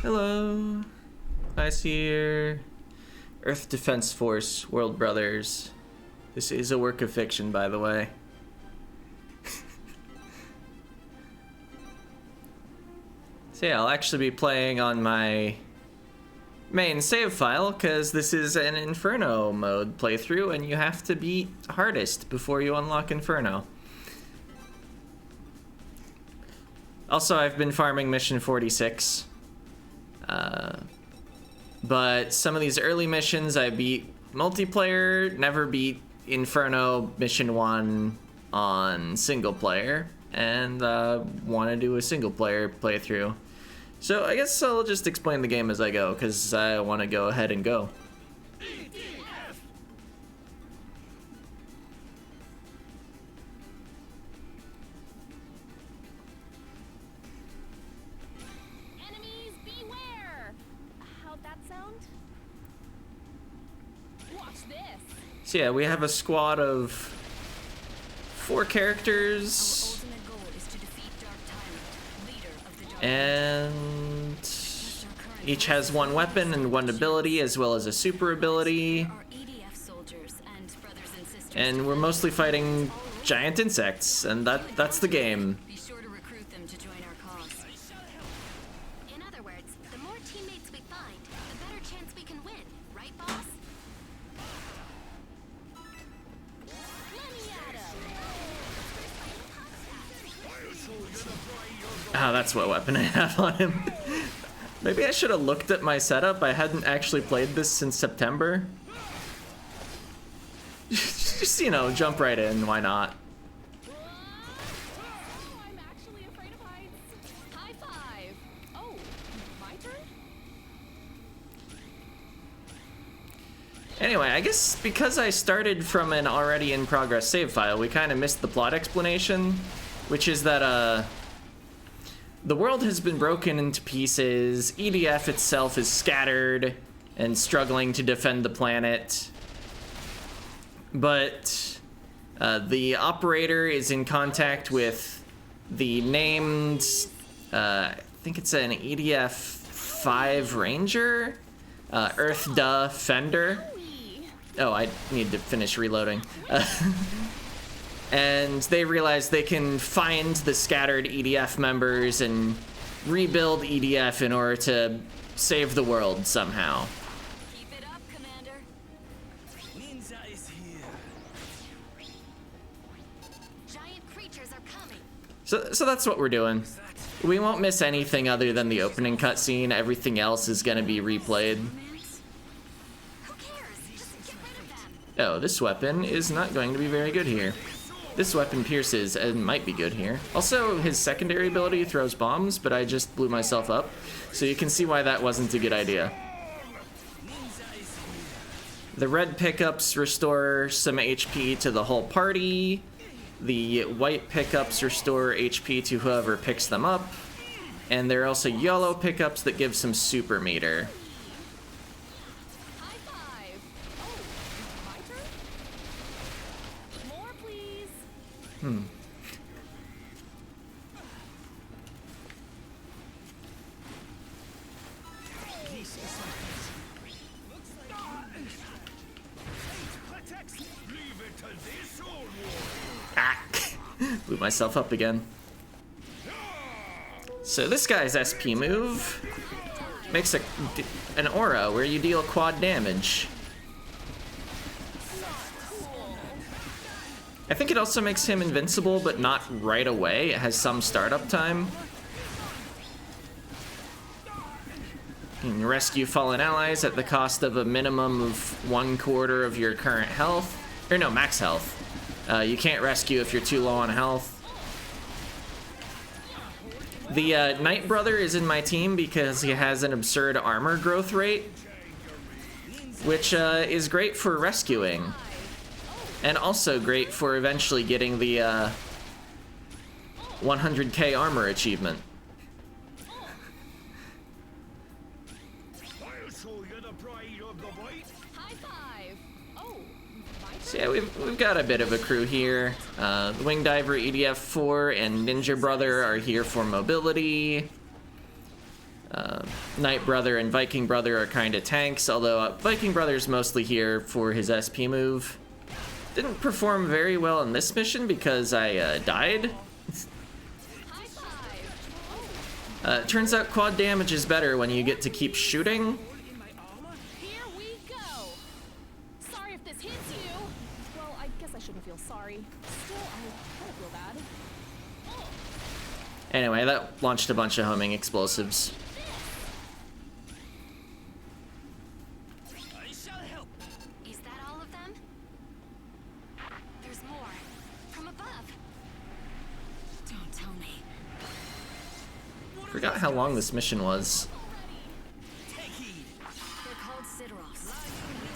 Hello. Nice here. Earth Defense Force, World Brothers. This is a work of fiction, by the way. So yeah, I'll actually be playing on my main save file, because this is an Inferno mode playthrough, and you have to beat hardest before you unlock Inferno. Also, I've been farming Mission 46. But some of these early missions I beat multiplayer, never beat Inferno Mission 1 on single player, and want to do a single player playthrough. So I guess I'll just explain the game as I go, because I want to go ahead and go. EDF. Enemies beware! How'd that sound? Watch this! So yeah, we have a squad of 4 characters. And each has one weapon and one ability, as well as a super ability. And we're mostly fighting giant insects, and that's the game. Be sure to recruit them to join our cause. In other words, the more teammates we find, the better chance we can win, right, boss? Let me at 'em. Ah, that's what weapon I have on him. Maybe I should have looked at my setup. I hadn't actually played this since September. Just, you know, jump right in. Why not? I'm actually afraid of heights. High five. Oh, my turn? Anyway, I guess because I started from an already in progress save file, we kind of missed the plot explanation, which is that, the world has been broken into pieces. EDF itself is scattered and struggling to defend the planet. But the operator is in contact with the named, I think it's an EDF 5 Ranger? Earth Duh Fender. Oh, I need to finish reloading. And they realize they can find the scattered EDF members and rebuild EDF in order to save the world somehow. Keep it up, Commander. Ninja is here. Giant creatures are coming. So that's what we're doing. We won't miss anything other than the opening cutscene. Everything else is gonna be replayed. Who cares? Just get rid of them. Oh, this weapon is not going to be very good here. This weapon pierces and might be good here. Also, his secondary ability throws bombs, but I just blew myself up. So you can see why that wasn't a good idea. The red pickups restore some HP to the whole party. The white pickups restore HP to whoever picks them up. And there are also yellow pickups that give some super meter. High five. Oh, my turn? More, please. Leave it to this old war. Ah! Blew myself up again. So this guy's SP move makes an aura where you deal quad damage. I think it also makes him invincible, but not right away. It has some startup time. You can rescue fallen allies at the cost of a minimum of 1/4 of your current health. Or no, max health. You can't rescue if you're too low on health. The Knight Brother is in my team because he has an absurd armor growth rate, which is great for rescuing. And also great for eventually getting the 100k armor achievement. I'll show you the pride of the bite. High five. Oh, my turn. So yeah, we've got a bit of a crew here. The Wing Diver EDF 4 and Ninja Brother are here for mobility. Knight Brother and Viking Brother are kind of tanks, although Viking Brother's mostly here for his SP move. Didn't perform very well in this mission because I died. High five. Turns out quad damage is better when you get to keep shooting. Here we go. Sorry if this hits you. Well, I guess I shouldn't feel sorry. Still, I kind of feel bad. Anyway, that launched a bunch of homing explosives. I shall help. Is that all of them? There's more. From above. Don't tell me. Forgot how long this mission was. Take heed. They're called Sidoros.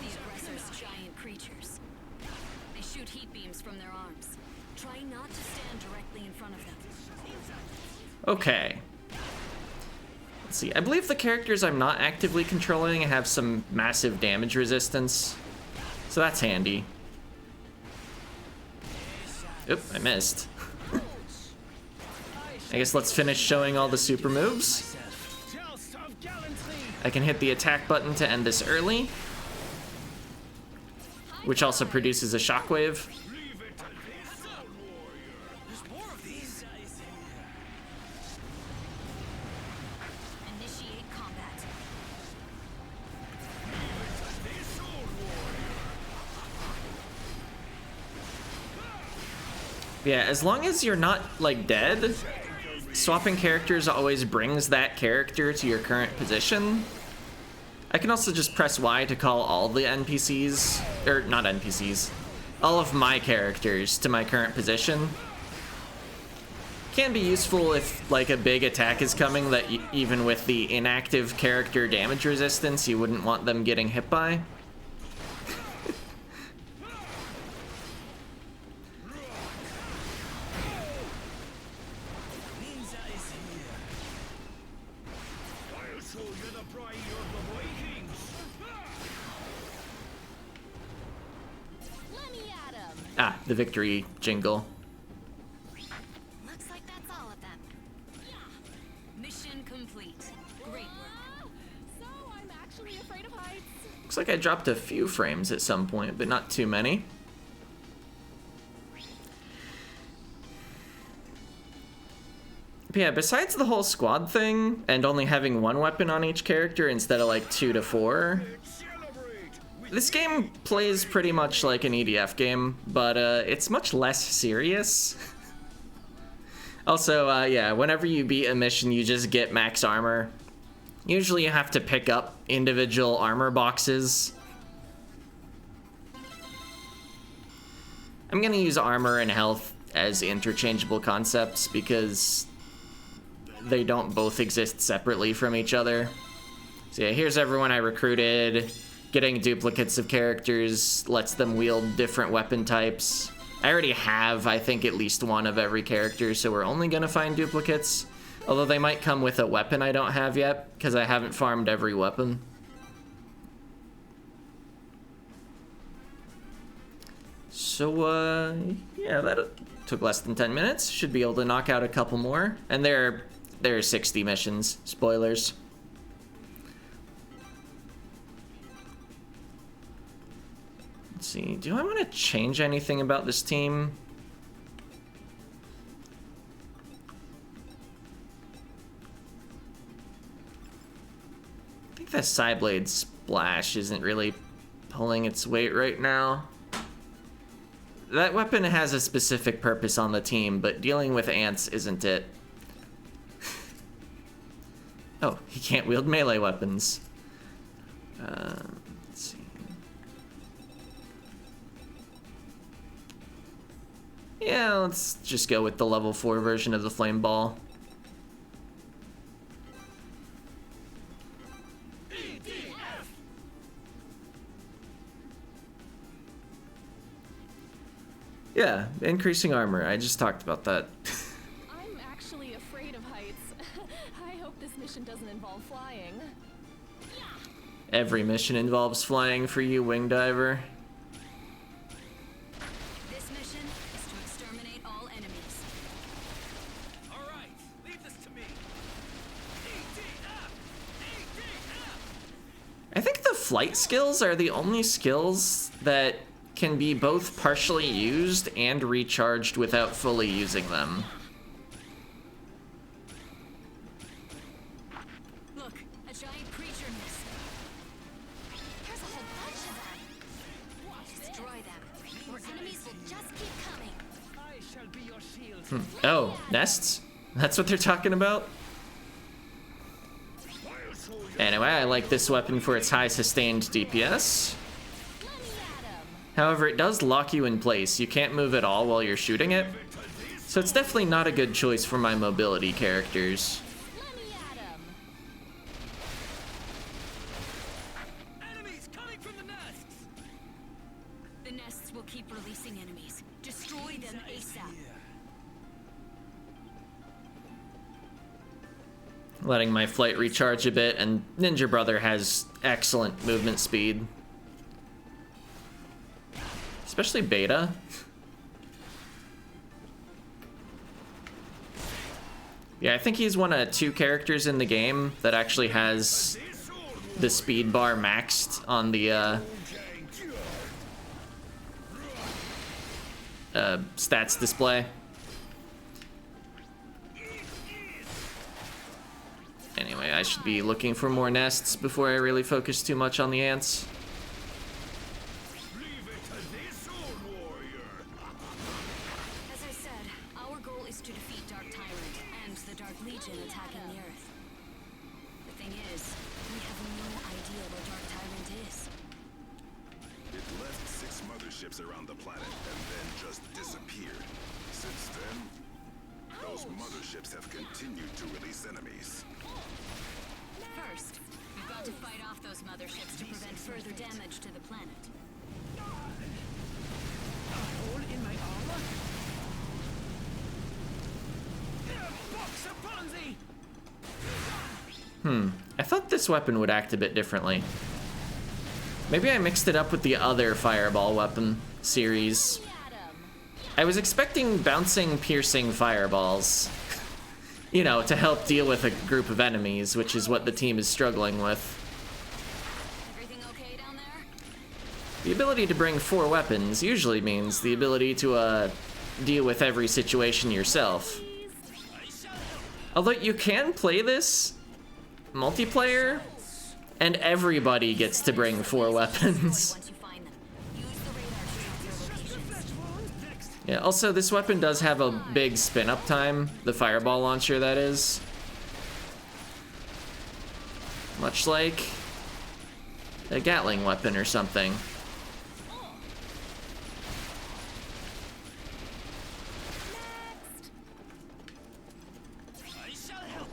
The aggressor's giant creatures. They shoot heat beams from their arms. Try not to stand directly in front of them. Okay. Let's see. I believe the characters I'm not actively controlling have some massive damage resistance, so that's handy. Oop, I missed. I guess let's finish showing all the super moves. Joust of gallantry. I can hit the attack button to end this early, which also produces a shockwave. Leave it to this soul warrior. There's more of these guys here. Initiate combat. This soul warrior. Yeah, as long as you're not, like, dead, swapping characters always brings that character to your current position. I can also just press Y to call all the NPCs, or not NPCs, all of my characters to my current position. Can be useful if, like, a big attack is coming that even with the inactive character damage resistance, you wouldn't want them getting hit by. Ninja is here. I'll show you the pride of the Vikings. Let me at him. Ah, the victory jingle. Looks like that's all of them. Mission complete. Great work. So I'm actually afraid of heights. Looks like I dropped a few frames at some point, but not too many. But yeah, besides the whole squad thing, and only having one weapon on each character instead of like 2 to 4, Celebrate. this game plays pretty much like an EDF game, but it's much less serious. Also, yeah, whenever you beat a mission, you just get max armor. Usually you have to pick up individual armor boxes. I'm gonna use armor and health as interchangeable concepts because they don't both exist separately from each other. So yeah, here's everyone I recruited. Getting duplicates of characters lets them wield different weapon types. I already have, I think, at least one of every character, so we're only gonna find duplicates. Although they might come with a weapon I don't have yet, because I haven't farmed every weapon. So, yeah, that took less than 10 minutes. Should be able to knock out a couple more. And there are 60 missions. Spoilers. Let's see. Do I want to change anything about this team? I think that Psyblade Splash isn't really pulling its weight right now. That weapon has a specific purpose on the team, but dealing with ants isn't it. Oh, he can't wield melee weapons. Let's see. Yeah, let's just go with the level 4 version of the Flame Ball. EDF. Yeah. Yeah, increasing armor. I just talked about that. I'm actually afraid of heights. I hope this mission doesn't involve flying. Every mission involves flying for you, wing diver. This mission is to exterminate all enemies. All right, leave this to me. EDF. flight skills are the only skills that can be both partially used and recharged without fully using them. Look, a giant creature nest. There's a whole bunch of them. Destroy them, or enemies will just keep coming. I shall be your shield. Oh, nests? That's what they're talking about? Anyway, I like this weapon for its high sustained DPS. However, it does lock you in place. You can't move at all while you're shooting it. So it's definitely not a good choice for my mobility characters. Enemies coming from the nests. The nests will keep releasing enemies. Destroy them ASAP. Letting my flight recharge a bit, and Ninja Brother has excellent movement speed. Especially Beta. Yeah, I think he's one of 2 characters in the game that actually has the speed bar maxed on the stats display. Anyway, I should be looking for more nests before I really focus too much on the ants. As I said, our goal is to defeat Dark Tyrant and the Dark Legion attacking the Earth. The thing is, we have no idea where Dark Tyrant is. It left 6 motherships around the planet and then just disappeared. Since then, those motherships have continued to release enemies. First, we've got to fight off those motherships to prevent further damage to the planet. Hole in my armor. Box of Ponzi. I thought this weapon would act a bit differently. Maybe I mixed it up with the other fireball weapon series. I was expecting bouncing, piercing fireballs. You know, to help deal with a group of enemies, which is what the team is struggling with. Everything okay down there? The ability to bring 4 weapons usually means the ability to, deal with every situation yourself. Although you can play this multiplayer, and everybody gets to bring 4 weapons. Once you find them, use the radar to track their locations. Yeah, also this weapon does have a big spin-up time, the fireball launcher that is. Much like a Gatling weapon or something. I shall help.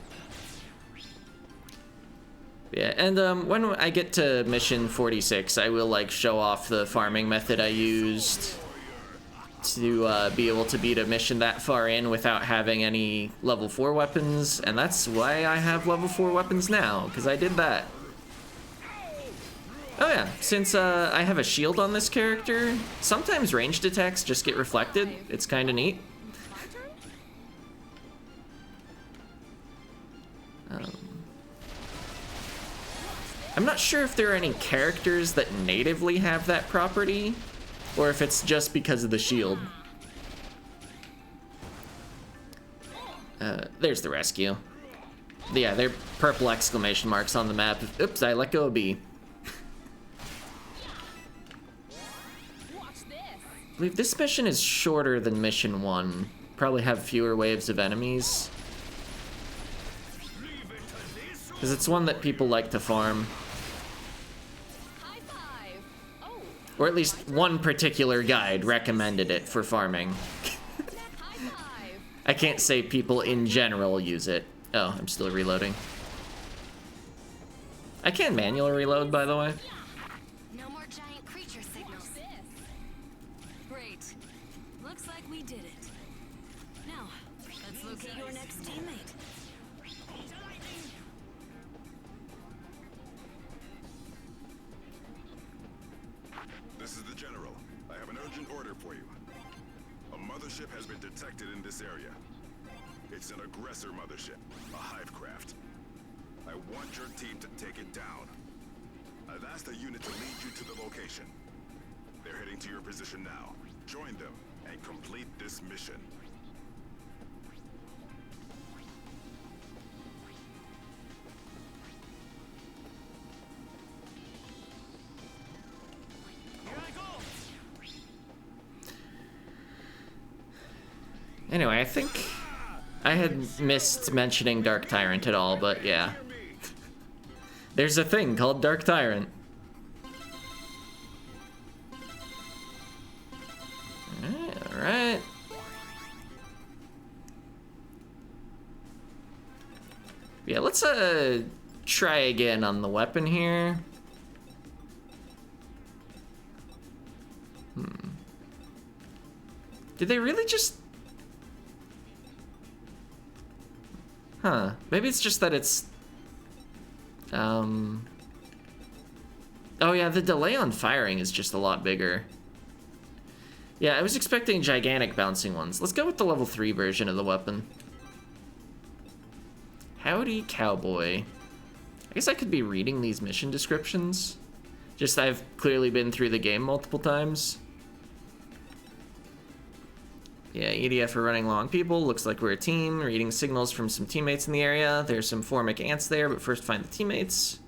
Yeah, and when I get to mission 46, I will like show off the farming method I used to be able to beat a mission that far in without having any level 4 weapons, and that's why I have level 4 weapons now, because I did that. Oh yeah, since I have a shield on this character, sometimes ranged attacks just get reflected. It's kind of neat. I'm not sure if there are any characters that natively have that property, or if it's just because of the shield. There's the rescue. Yeah, they're purple exclamation marks on the map. Oops, I let go of B. I believe this mission is shorter than mission 1. Probably have fewer waves of enemies. Because it's one that people like to farm. High five. Oh, Or at least one particular guide recommended it for farming. high five. I can't say people in general use it. Oh, I'm still reloading. I can manual reload, by the way. No more giant creature signals. Great. Looks like we did it. Now, let's locate your next teammate. This is the General. I have an urgent order for you. A mothership has been detected in this area. It's an aggressor mothership, a hive craft. I want your team to take it down. I've asked a unit to lead you to the location. They're heading to your position now. Join them and complete this mission. Here I go. Anyway, I think I had missed mentioning Dark Tyrant at all, but yeah. There's a thing called Dark Tyrant. Alright. Yeah, let's try again on the weapon here. Did they really just... Huh. Maybe it's just that it's... Oh yeah, the delay on firing is just a lot bigger. Yeah, I was expecting gigantic bouncing ones. Let's go with the level 3 version of the weapon. Howdy, cowboy. I guess I could be reading these mission descriptions. Just I've clearly been through the game multiple times. Yeah, EDF are running low on people. Looks like we're a team. Reading signals from some teammates in the area. There's some formic ants there, but first find the teammates.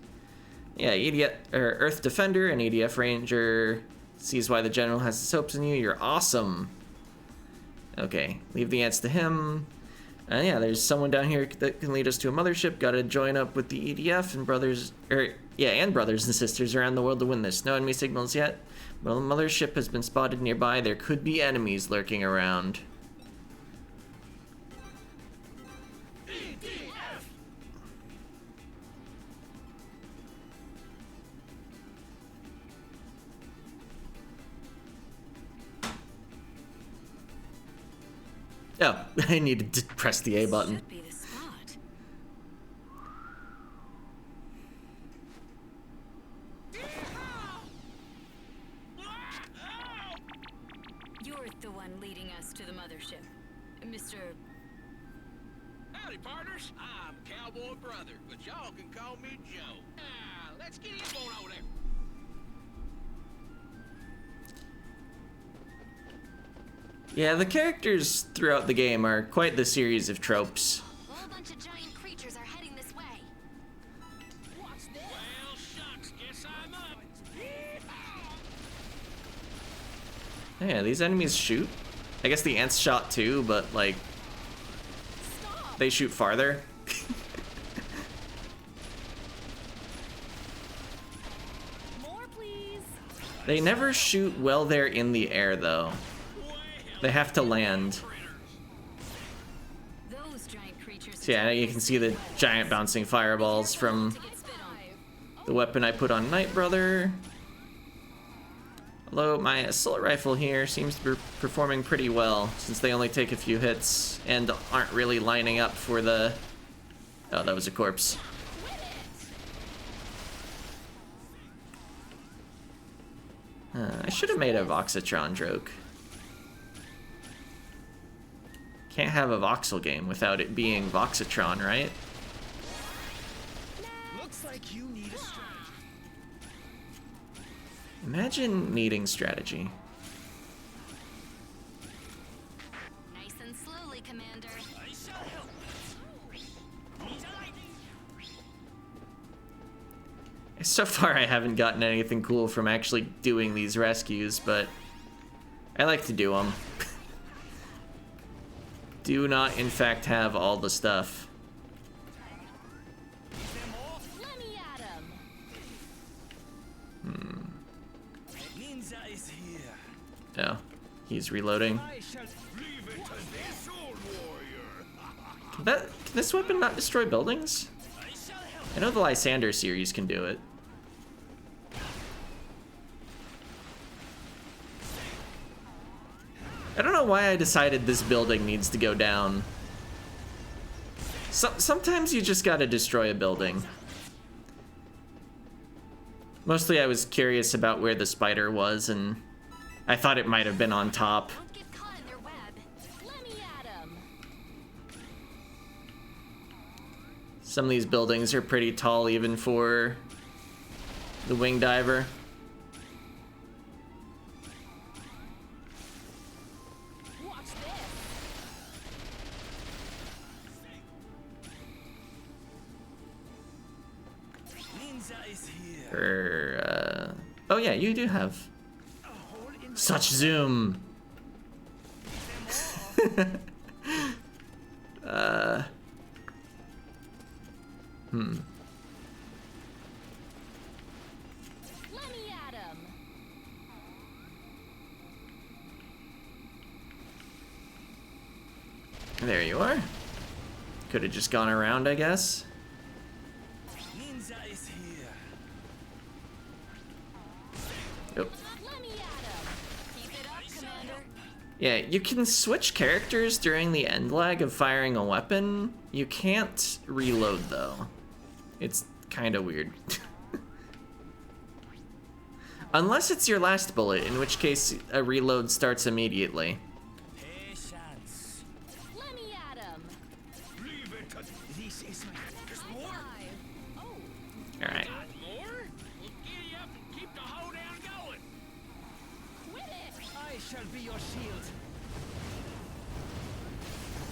Yeah, EDF or Earth Defender and EDF Ranger sees why the general has his hopes in you. You're awesome. Okay, leave the ants to him. Yeah, there's someone down here that can lead us to a mothership. Gotta join up with the EDF and brothers and sisters around the world to win this. No enemy signals yet. Well, a mothership has been spotted nearby. There could be enemies lurking around. EDF. Oh, I needed to press the A button. Should be the spot. You're the one leading us to the mothership, Mr. Howdy, partners. I'm Cowboy Brother, but y'all can call me Joe. Let's get him on over there. Yeah, the characters throughout the game are quite the series of tropes. A whole bunch of giant creatures are heading this way. Watch this. Well, shucks, guess I'm up. Yeah, these enemies shoot. I guess the ants shot too, but like Stop. they shoot farther. More, please. They never shoot while they're in the air though. They have to land. Those giant creatures. So yeah, you can see the giant bouncing fireballs from To get spit on. the weapon I put on Night Brother. Although my assault rifle here seems to be performing pretty well, since they only take a few hits and aren't really lining up for the... Oh, that was a corpse. I should have made a Voxatron joke. Can't have a voxel game without it being Voxatron, right? Looks like you need a strategy. Imagine needing strategy. Nice and slowly, Commander. I shall help. So far I haven't gotten anything cool from actually doing these rescues, but I like to do them. Do not, in fact, have all the stuff. Let me at him. Ninja is here. Oh, he's reloading. I shall leave it to this old warrior. Can this weapon not destroy buildings? I shall help. I know the Lysander series can do it. I don't know why I decided this building needs to go down. Sometimes you just gotta destroy a building. Mostly I was curious about where the spider was, and I thought it might have been on top. Don't get caught in their web. Let me at him. Some of these buildings are pretty tall even for The wing diver. Watch this. Ninja is here. Or, oh yeah, you do have such zoom. Let me at him. There you are. Could have just gone around, I guess. Ninja is here. Oh. Let me at him. Keep it up, Commander. Yeah, you can switch characters during the end lag of firing a weapon. You can't reload, though. It's kind of weird. Unless it's your last bullet, in which case a reload starts immediately. Patience. Let me at him. Leave it. This is there's more. Five. Oh, Alright. Got more? Well, giddy up and keep the hoedown going. quit it. I shall be your shield.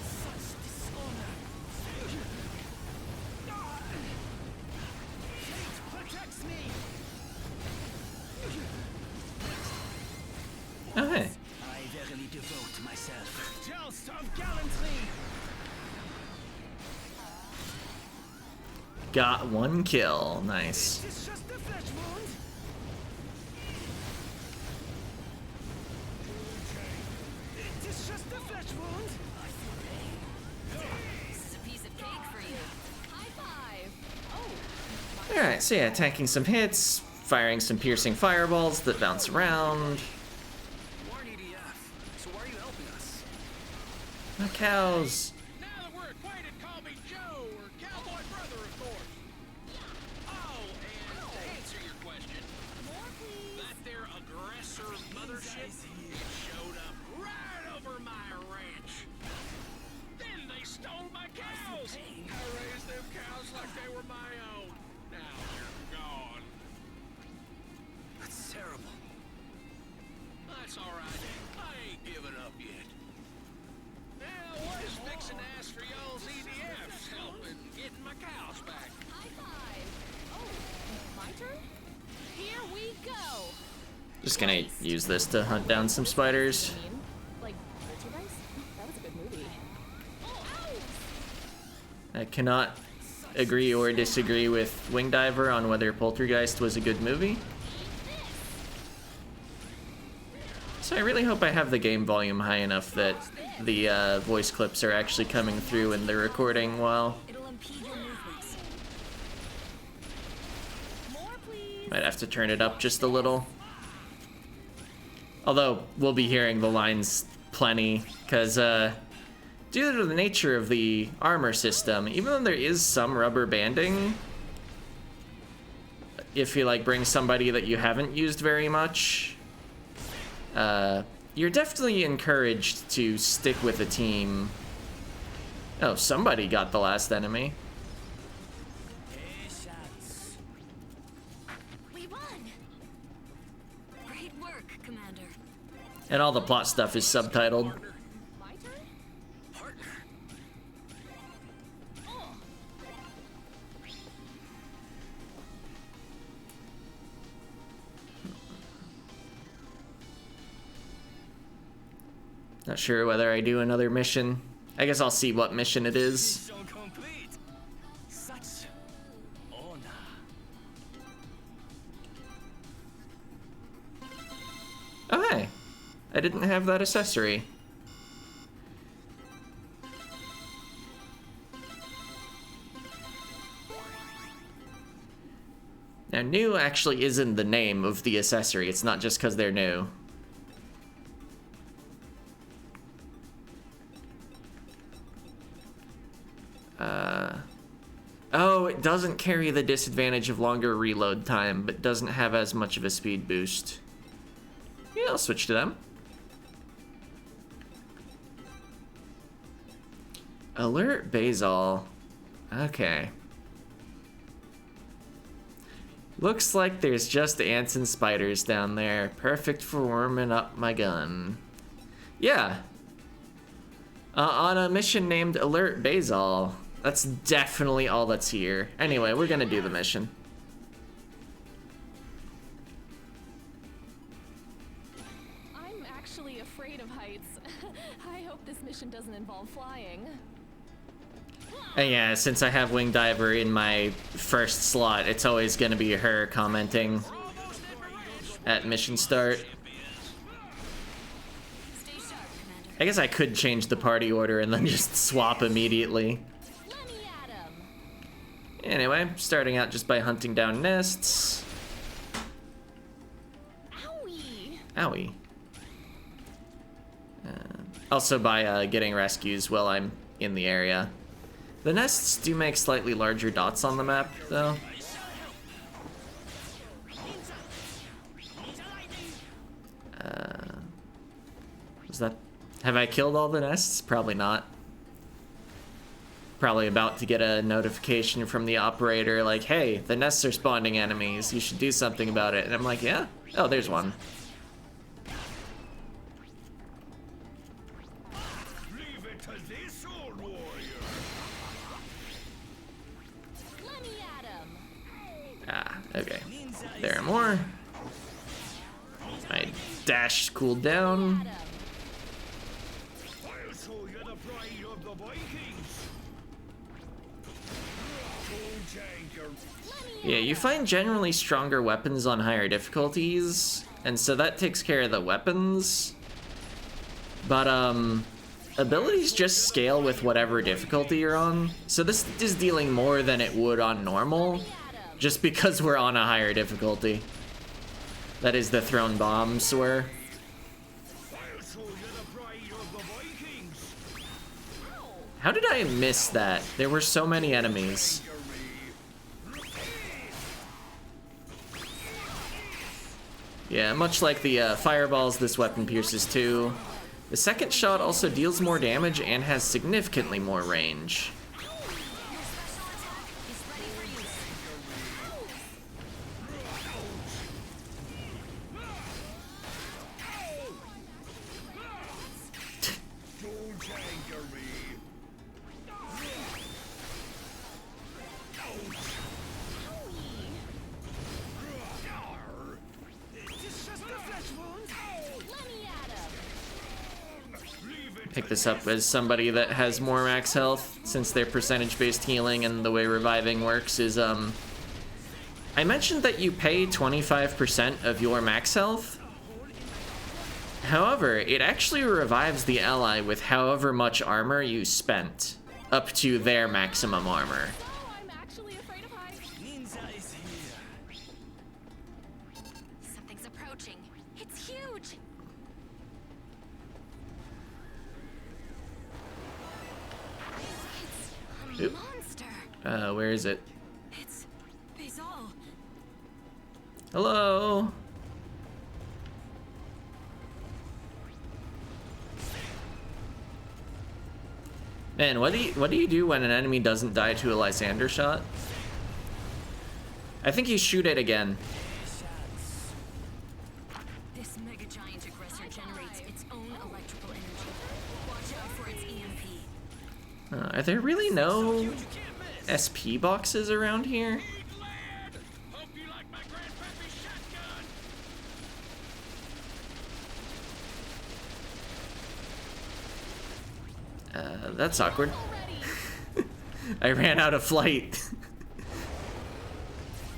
Such dishonor. Fate protects me. Oh, hey. I verily devote myself. Joust of gallantry. Got one kill. Nice. It's just a flesh wound. It is just a flesh wound. This is a piece of cake for you. High five. Oh, Alright, so yeah, tanking some hits, firing some piercing fireballs that bounce around. We're an EDF, so why are you helping us? The cows. Now that we're acquainted, call me Joe, or Cowboy Brother, of course. Oh, and to answer your question, more please. that there aggressor mothership, it showed up right over my ranch. Then they stole my cows. I raised them cows like they were my own. Now they're gone. That's terrible. That's all right. I ain't giving up yet. Now, I was fixing to ask for y'all's EDF's help in getting my cows back. High five. Oh, my turn? Here we go. Just gonna use this to hunt down some spiders. I mean, like, Poltergeist? That was a good movie. Oh, ow! I cannot agree or disagree with Wing Diver on whether Poltergeist was a good movie. So I really hope I have the game volume high enough that the voice clips are actually coming through in the recording well. It'll impede your movements. More please. Might have to turn it up just a little. Although, we'll be hearing the lines plenty, because due to the nature of the armor system, even though there is some rubber banding, if you like bring somebody that you haven't used very much, you're definitely encouraged to stick with a team. Oh, somebody got the last enemy. Patience. We won. Great work, Commander. And all the plot stuff is subtitled. My turn? Partner. Oh, Not sure whether I do another mission. I guess I'll see what mission it is. Mission complete. Such honor. Oh, hey. I didn't have that accessory. Now, new actually isn't the name of the accessory. It's not just because they're new. Oh, it doesn't carry the disadvantage of longer reload time, but doesn't have as much of a speed boost. Yeah, I'll switch to them. Alert Basil. Okay. Looks like there's just ants and spiders down there. Perfect for warming up my gun. Yeah. On a mission named Alert Basil. That's definitely all that's here. Anyway, we're gonna do the mission. I'm actually afraid of heights. I hope this mission doesn't involve flying. And yeah, since I have Wing Diver in my first slot, it's always gonna be her commenting at mission start. Stay sharp, Commander. I guess I could change the party order and then just swap immediately. Let me at him. Anyway, starting out just by hunting down nests. Owie. Owie. Also by getting rescues while I'm in the area. The nests do make slightly larger dots on the map, though. Is that... Have I killed all the nests? Probably not. Probably about to get a notification from the operator like, hey, the nests are spawning enemies. You should do something about it. And I'm like, yeah? Oh, there's one. Leave it to this old warrior. Let me at him. Ah, okay. There are more. My dash cooled down. At him. I'll show you the pride of the Vikings. Don't anchor. Yeah, you find generally stronger weapons on higher difficulties, and so that takes care of the weapons. But, abilities just scale with whatever difficulty you're on. So this is dealing more than it would on normal, just because we're on a higher difficulty. That is the thrown bombs were. I'll show you the pride of the Vikings. How did I miss that? There were so many enemies. Yeah, much like the fireballs, this weapon pierces too. The second shot also deals more damage and has significantly more range. Your special attack is ready for use. Don't anger me. It's just a flesh wound. Let me at him. Leave it. Pick this up as somebody that has more max health, since their percentage-based healing and the way reviving works is, I mentioned that you pay 25% of your max health. However, it actually revives the ally with however much armor you spent, up to their maximum armor. Oh, I'm actually afraid of heights. Ninja is here. Something's approaching. It's huge. It's a Oop. monster. Where is it? It's Basil. Hello? Man, what do you do when an enemy doesn't die to a Lysander shot? I think you shoot it again. This mega giant aggressor generates its own electrical energy. Watch out for its EMP. Are there really no SP boxes around here? Eat lead! Hope you like my grandpappy shotgun! That's awkward. I ran out of flight.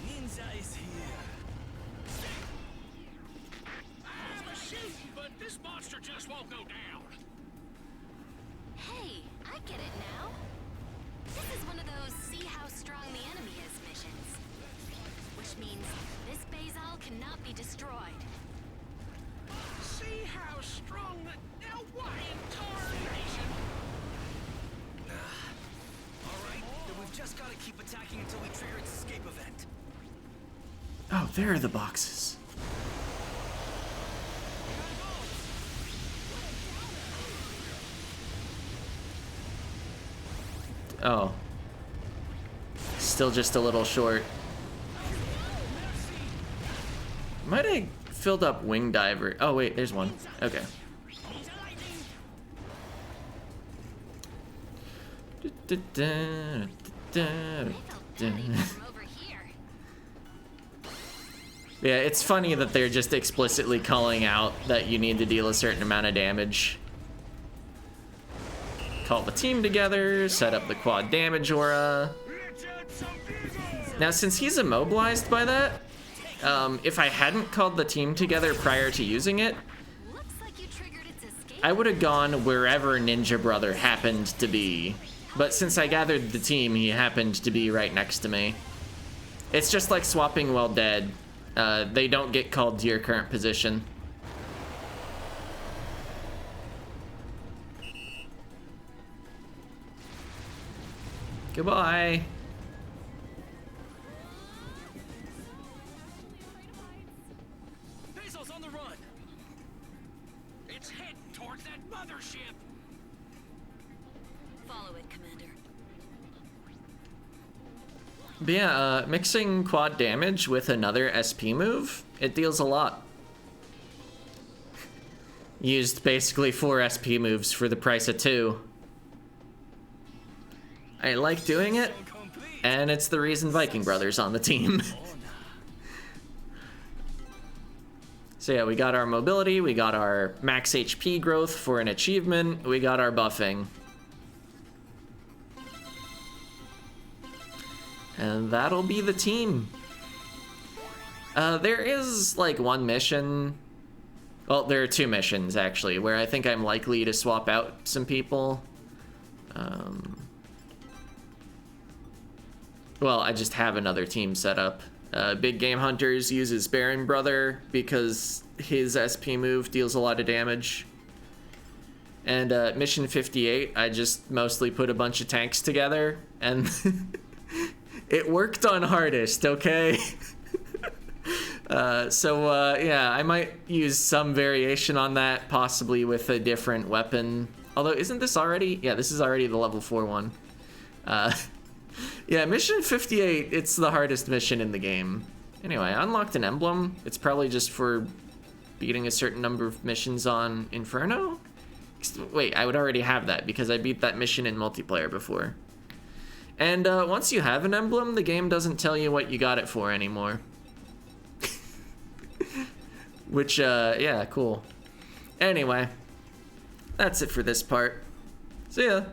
Ninja is here. I was shooting, but this monster just won't go down. Hey, I get it now. This is one of those see how strong the enemy is missions. Which means this Basil cannot be destroyed. See how strong the... Now what in tarnation? All right, then we've just got to keep attacking until we trigger its escape event. Oh, there are the boxes. Oh. Still just a little short. Might have filled up Wing Diver. Oh wait, there's one. Okay. From over here. Yeah, it's funny that they're just explicitly calling out that you need to deal a certain amount of damage. Call the team together, set up the quad damage aura. Now, since he's immobilized by that, if I hadn't called the team together prior to using it, Looks like you triggered its escape. I would have gone wherever Ninja Brother happened to be. But since I gathered the team, he happened to be right next to me. It's just like swapping while dead. They don't get called to your current position. Goodbye. Basil's on the run. It's heading towards that mothership. Follow it, Commander. But yeah, mixing quad damage with another SP move, it deals a lot. Used basically 4 SP moves for the price of 2. I like doing it, and it's the reason Viking Brothers on the team. So yeah, we got our mobility, we got our max HP growth for an achievement, we got our buffing. And that'll be the team. There is like one mission, well, there are 2 missions actually, where I think I'm likely to swap out some people. Well, I just have another team set up. Big Game Hunters uses Baron Brother because his SP move deals a lot of damage. And Mission 58, I just mostly put a bunch of tanks together, and it worked on hardest, okay? Yeah, I might use some variation on that, possibly with a different weapon. Although, isn't this already? Yeah, this is already the level 4 one. Yeah, Mission 58, it's the hardest mission in the game. Anyway, I unlocked an emblem. It's probably just for beating a certain number of missions on Inferno? Wait, I would already have that because I beat that mission in multiplayer before. And once you have an emblem, the game doesn't tell you what you got it for anymore. Which, yeah, cool. Anyway, that's it for this part. See ya.